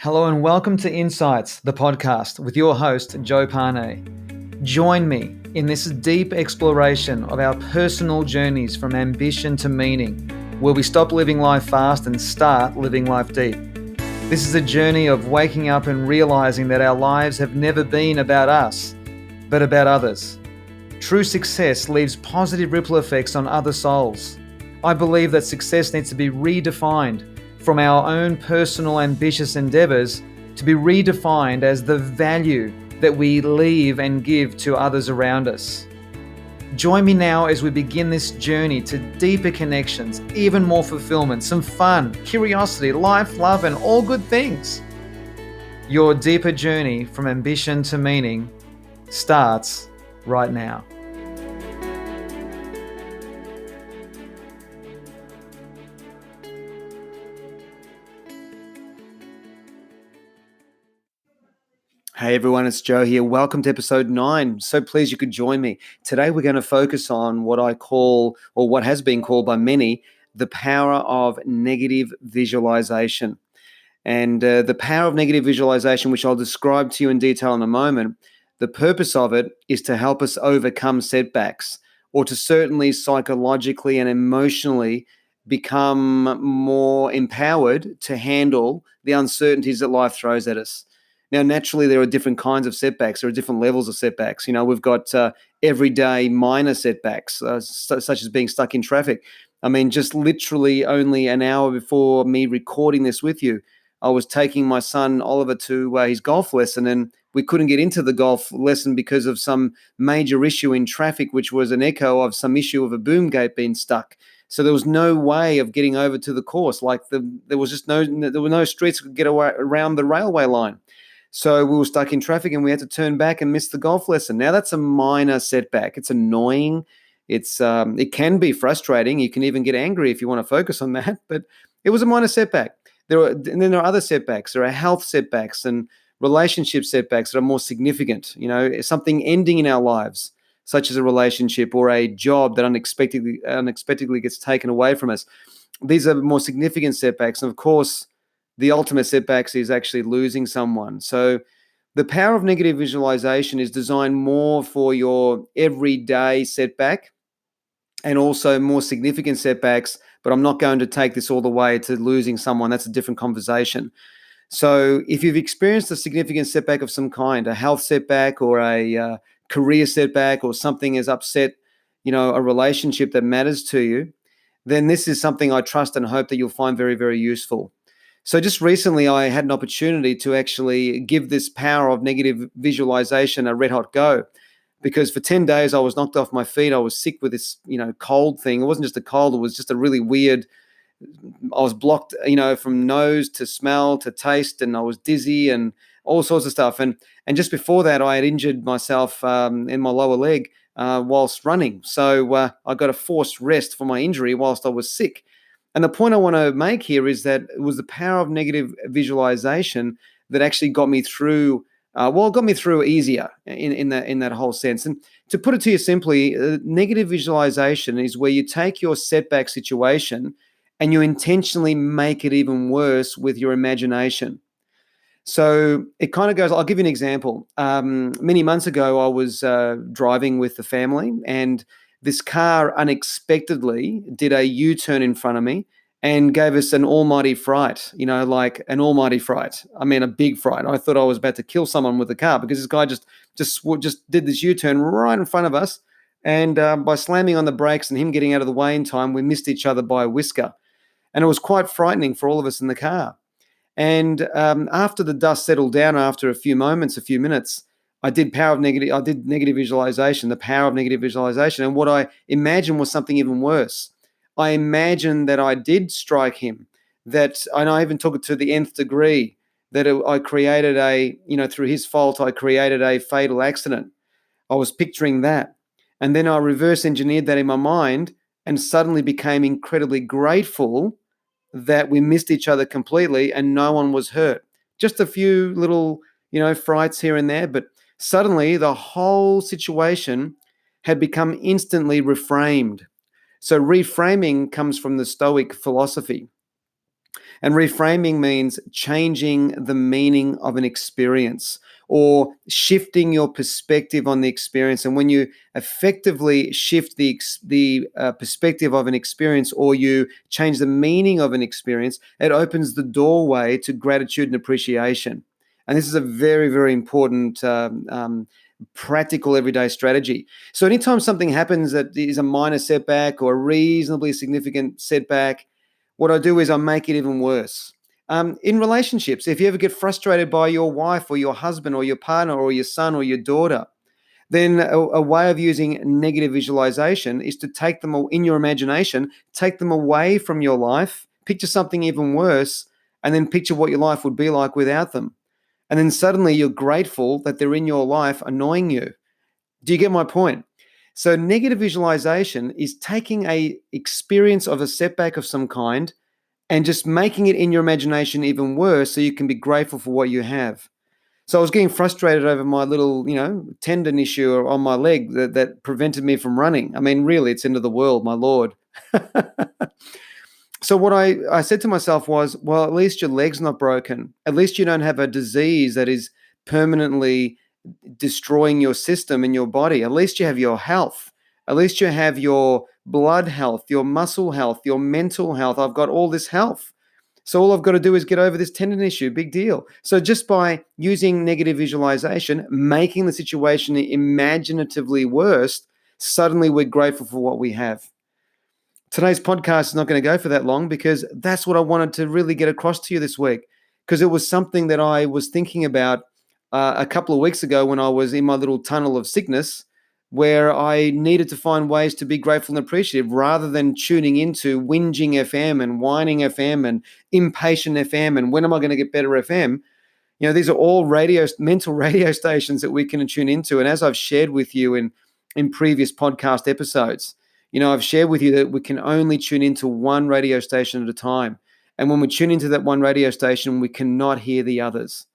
Hello and welcome to Insights, the podcast with your host, Joe Pane. Join me in this deep exploration of our personal journeys from ambition to meaning, where we stop living life fast and start living life deep. This is a journey of waking up and realizing that our lives have never been about us, but about others. True success leaves positive ripple effects on other souls. I believe that success needs to be redefined from our own personal ambitious endeavors to be redefined as the value that we leave and give to others around us. Join me now as we begin this journey to deeper connections, even more fulfillment, some fun, curiosity, life, love, and all good things. Your deeper journey from ambition to meaning starts right now. Hey everyone, it's Joe here. Welcome to episode 9. So pleased you could join me. Today we're going to focus on what I call, or what has been called by many, the power of negative visualization. And the power of negative visualization, which I'll describe to you in detail in a moment, the purpose of it is to help us overcome setbacks, or to certainly psychologically and emotionally become more empowered to handle the uncertainties that life throws at us. Now, naturally, there are different kinds of setbacks. There are different levels of setbacks. You know, we've got everyday minor setbacks, such as being stuck in traffic. I mean, just literally only an hour before me recording this with you, I was taking my son Oliver to his golf lesson, and we couldn't get into the golf lesson because of some major issue in traffic, which was an echo of some issue of a boom gate being stuck. So there was no way of getting over to the course. There were no streets that could get around the railway line. So we were stuck in traffic and we had to turn back and miss the golf lesson. Now that's a minor setback. It's annoying. It can be frustrating. You can even get angry if you want to focus on that, but it was a minor setback. And then there are other setbacks. There are health setbacks and relationship setbacks that are more significant. You know, something ending in our lives, such as a relationship or a job that unexpectedly gets taken away from us. These are more significant setbacks. And of course, the ultimate setbacks is actually losing someone. So the power of negative visualization is designed more for your everyday setback and also more significant setbacks, but I'm not going to take this all the way to losing someone. That's a different conversation. So if you've experienced a significant setback of some kind, a health setback or a career setback, or something has upset, a relationship that matters to you, then this is something I trust and hope that you'll find very, very useful. So just recently, I had an opportunity to actually give this power of negative visualization a red hot go, because for 10 days I was knocked off my feet. I was sick with this, cold thing. It wasn't just a cold. It was just a really weird, I was blocked, from nose to smell to taste, and I was dizzy and all sorts of stuff. And just before that, I had injured myself in my lower leg whilst running. So I got a forced rest for my injury whilst I was sick. And the point I want to make here is that it was the power of negative visualization that actually got me through. Got me through easier in that whole sense. And to put it to you simply, negative visualization is where you take your setback situation and you intentionally make it even worse with your imagination. So it kind of goes. I'll give you an example. Many months ago, I was driving with the family, and this car unexpectedly did a U-turn in front of me and gave us an almighty fright, like an almighty fright. I mean, a big fright. I thought I was about to kill someone with the car, because this guy just did this U-turn right in front of us. And by slamming on the brakes and him getting out of the way in time, we missed each other by a whisker. And it was quite frightening for all of us in the car. And after the dust settled down, after a few minutes, I did negative visualization, the power of negative visualization. And what I imagined was something even worse. I imagined that I did strike him, and I even took it to the nth degree, that I created through his fault, I created a fatal accident. I was picturing that. And then I reverse engineered that in my mind and suddenly became incredibly grateful that we missed each other completely and no one was hurt. Just a few little, frights here and there, but suddenly the whole situation had become instantly reframed. So reframing comes from the Stoic philosophy. And reframing means changing the meaning of an experience or shifting your perspective on the experience. And when you effectively shift the perspective of an experience, or you change the meaning of an experience, it opens the doorway to gratitude and appreciation. And this is a very, very important practical everyday strategy. So anytime something happens that is a minor setback or a reasonably significant setback, what I do is I make it even worse. In relationships, if you ever get frustrated by your wife or your husband or your partner or your son or your daughter, then a way of using negative visualization is to take them in your imagination, take them away from your life, picture something even worse, and then picture what your life would be like without them. And then suddenly you're grateful that they're in your life annoying you. Do you get my point? So negative visualization is taking a experience of a setback of some kind and just making it in your imagination even worse so you can be grateful for what you have. So I was getting frustrated over my little, tendon issue on my leg that prevented me from running. I mean, really, it's end of the world, my Lord. So what I said to myself was, well, at least your leg's not broken. At least you don't have a disease that is permanently destroying your system and your body. At least you have your health. At least you have your blood health, your muscle health, your mental health. I've got all this health. So all I've got to do is get over this tendon issue. Big deal. So just by using negative visualization, making the situation imaginatively worse, suddenly we're grateful for what we have. Today's podcast is not going to go for that long because that's what I wanted to really get across to you this week, because it was something that I was thinking about a couple of weeks ago when I was in my little tunnel of sickness, where I needed to find ways to be grateful and appreciative rather than tuning into whinging FM and whining FM and impatient FM and when am I going to get better FM. These are all mental radio stations that we can tune into. And as I've shared with you in previous podcast episodes, I've shared with you that we can only tune into one radio station at a time. And when we tune into that one radio station, we cannot hear the others.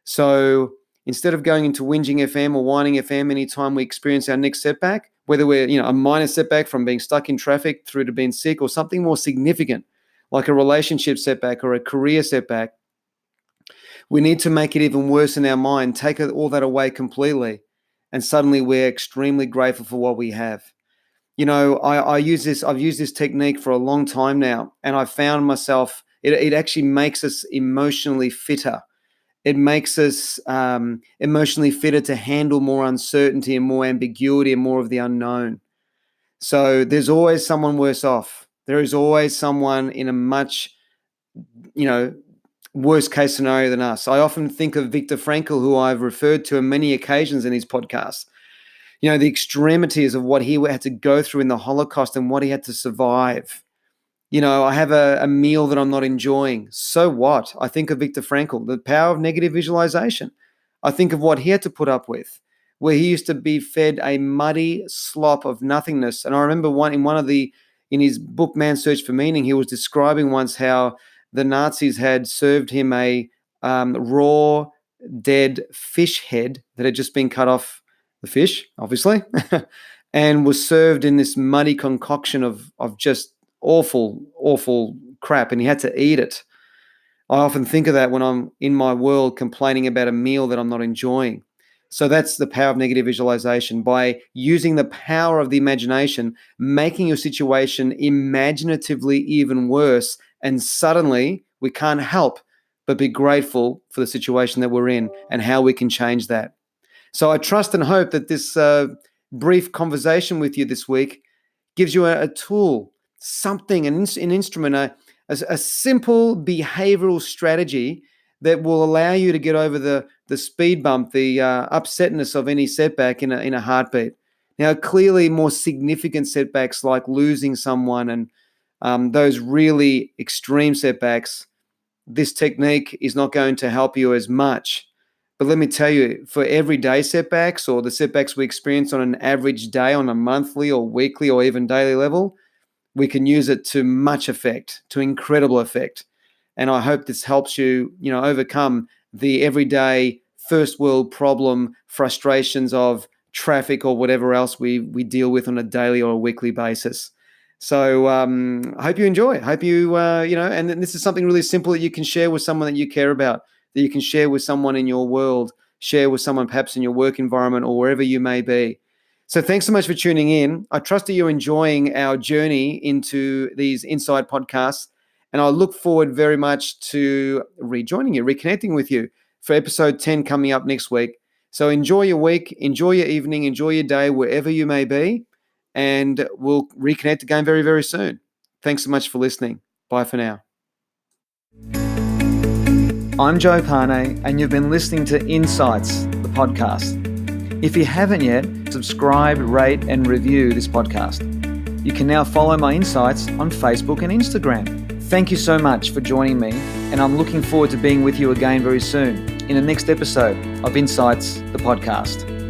So instead of going into whinging FM or whining FM anytime we experience our next setback, whether we're, a minor setback from being stuck in traffic through to being sick, or something more significant like a relationship setback or a career setback, we need to make it even worse in our mind, take all that away completely, and suddenly we're extremely grateful for what we have. I've used this technique for a long time now, and I've found myself, it actually makes us emotionally fitter. It makes us emotionally fitter to handle more uncertainty and more ambiguity and more of the unknown. So there's always someone worse off. There is always someone in a much, worst case scenario than us. I often think of Viktor Frankl, who I've referred to on many occasions in his podcasts. The extremities of what he had to go through in the Holocaust and what he had to survive. I have a meal that I'm not enjoying. So what? I think of Viktor Frankl, the power of negative visualization. I think of what he had to put up with, where he used to be fed a muddy slop of nothingness. And I remember in his book, Man's Search for Meaning, he was describing once how the Nazis had served him a raw, dead fish head that had just been cut off the fish, obviously, and was served in this muddy concoction of just awful crap, and he had to eat it. I often think of that when I'm in my world complaining about a meal that I'm not enjoying. So that's the power of negative visualization. By using the power of the imagination, making your situation imaginatively even worse, and suddenly we can't help but be grateful for the situation that we're in and how we can change that. So I trust and hope that this brief conversation with you this week gives you a tool, something, an instrument, a simple behavioral strategy that will allow you to get over the speed bump, the upsetness of any setback in a heartbeat. Now, clearly more significant setbacks like losing someone and those really extreme setbacks, this technique is not going to help you as much. But let me tell you, for everyday setbacks or the setbacks we experience on an average day, on a monthly or weekly or even daily level, we can use it to much effect, to incredible effect. And I hope this helps you, overcome the everyday first world problem frustrations of traffic or whatever else we deal with on a daily or a weekly basis. So I hope you enjoy. I hope you, and this is something really simple that you can share with someone that you care about, that you can share with someone in your world, share with someone perhaps in your work environment or wherever you may be. So thanks so much for tuning in. I trust that you're enjoying our journey into these Inside podcasts, and I look forward very much to rejoining you, reconnecting with you for episode 10 coming up next week. So enjoy your week, enjoy your evening, enjoy your day, wherever you may be, and we'll reconnect again very, very soon. Thanks so much for listening. Bye for now. I'm Joe Pane, and you've been listening to Insights, the podcast. If you haven't yet, subscribe, rate, and review this podcast. You can now follow my insights on Facebook and Instagram. Thank you so much for joining me, and I'm looking forward to being with you again very soon in the next episode of Insights, the podcast.